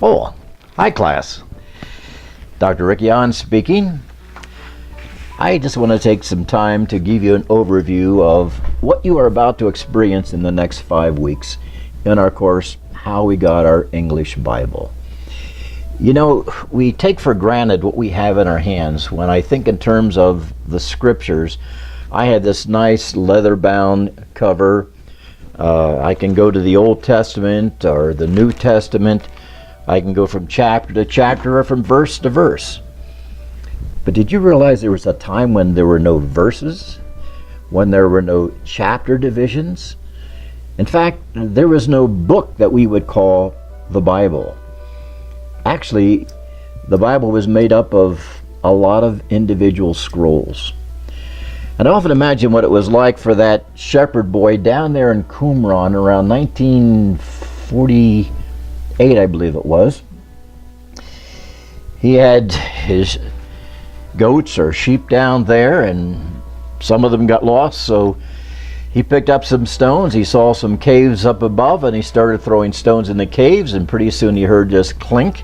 Oh, hi class. Dr. Rick Yan speaking. I just want to take some time to give you an overview of what you are about to experience in the next 5 weeks in our course, How We Got Our English Bible. You know, we take for granted what we have in our hands. When I think in terms of the scriptures, I had this nice leather-bound cover. I can go to the Old Testament or the New Testament. I can go from chapter to chapter or from verse to verse. But did you realize there was a time when there were no verses? When there were no chapter divisions? In fact, there was no book that we would call the Bible. Actually, the Bible was made up of a lot of individual scrolls. And I often imagine what it was like for that shepherd boy down there in Qumran around 1948, I believe it was. He had his goats or sheep down there, and some of them got lost, so he picked up some stones. He saw some caves up above, and he started throwing stones in the caves, and pretty soon he heard this clink,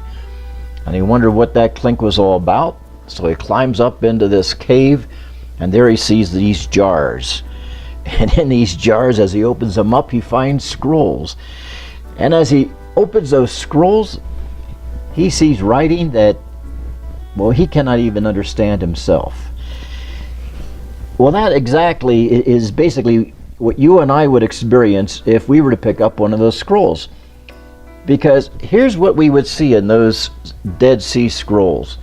and he wondered what that clink was all about. So he climbs up into this cave, and there he sees these jars. And in these jars, as he opens them up, he finds scrolls. And as he opens those scrolls, he sees writing that, well, he cannot even understand himself. Well, that exactly is basically what you and I would experience if we were to pick up one of those scrolls. Because here's what we would see in those Dead Sea Scrolls.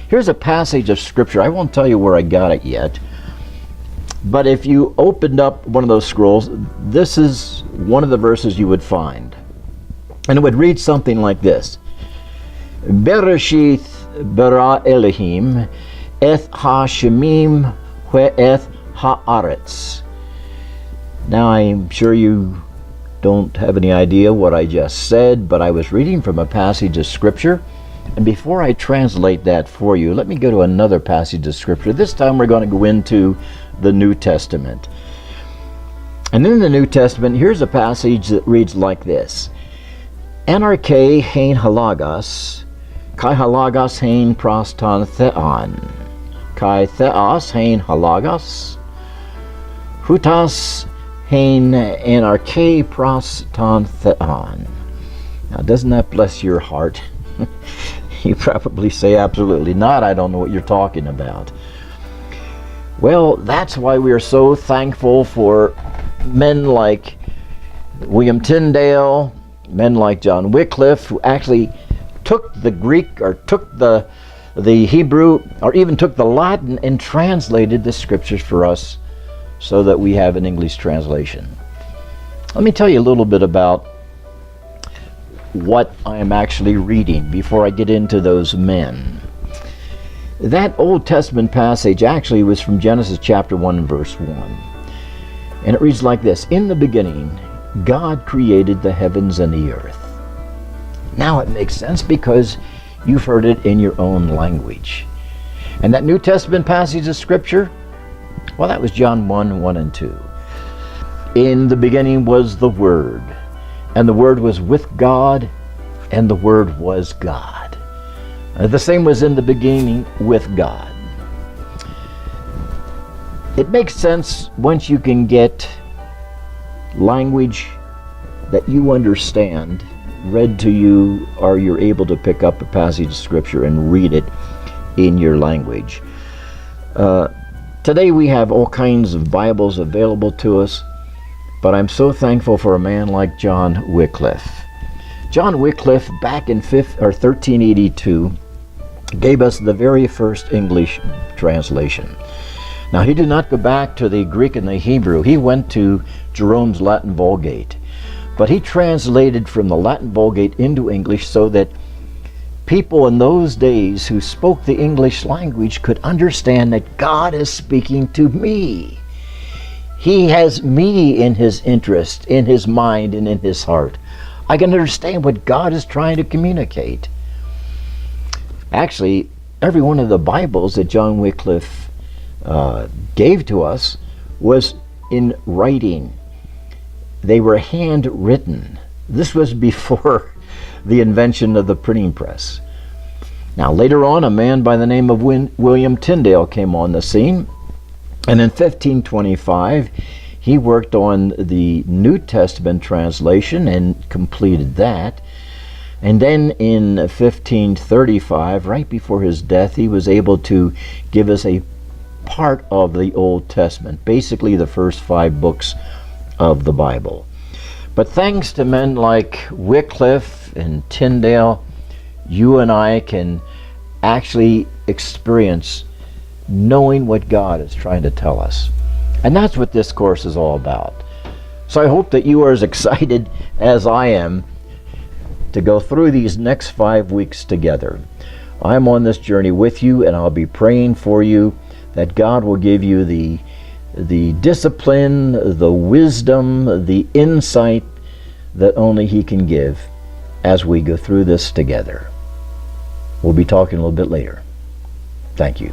Here's a passage of scripture. I won't tell you where I got it yet. But if you opened up one of those scrolls, this is one of the verses you would find. And it would read something like this. Bereshith bara Elohim eth ha-shemim ve'eth ha'aretz. Now I'm sure you don't have any idea what I just said, but I was reading from a passage of scripture. And before I translate that for you, let me go to another passage of scripture. This time we're going to go into the New Testament. And in the New Testament, here's a passage that reads like this. Anarche hein halagos, kai halagos hein proston theon, kai theos hein halagos, hutas hein anarche proston theon. Now, doesn't that bless your heart? You probably say, absolutely not. I don't know what you're talking about. Well, that's why we are so thankful for men like William Tyndale, men like John Wycliffe, who actually took the Greek or took the Hebrew or even took the Latin and translated the scriptures for us so that we have an English translation. Let me tell you a little bit about what I am actually reading before I get into those men. That Old Testament passage actually was from Genesis chapter 1 verse 1. And it reads like this. In the beginning, God created the heavens and the earth. Now it makes sense because you've heard it in your own language. And that New Testament passage of scripture, well, that was John 1 and 2. In the beginning was the Word, and the Word was with God, and the Word was God. The same was in the beginning with God. It makes sense once you can get language that you understand read to you, or you're able to pick up a passage of scripture and read it in your language. Today we have all kinds of Bibles available to us, but I'm so thankful for a man like John Wycliffe. John Wycliffe, back in 1382, gave us the very first English translation. Now, he did not go back to the Greek and the Hebrew. He went to Jerome's Latin Vulgate. But he translated from the Latin Vulgate into English so that people in those days who spoke the English language could understand that God is speaking to me. He has me in his interest, in his mind, and in his heart. I can understand what God is trying to communicate. Actually, every one of the Bibles that John Wycliffe gave to us was in writing. They were handwritten. This was before the invention of the printing press. Now, later on, a man by the name of William Tyndale came on the scene, and in 1525, he worked on the New Testament translation and completed that. And then in 1535, right before his death, he was able to give us a part of the Old Testament, basically the first 5 books of the Bible. But thanks to men like Wycliffe and Tyndale, you and I can actually experience knowing what God is trying to tell us. And that's what this course is all about. So I hope that you are as excited as I am to go through these next 5 weeks together. I'm on this journey with you, and I'll be praying for you that God will give you the discipline, the wisdom, the insight that only He can give as we go through this together. We'll be talking a little bit later. Thank you.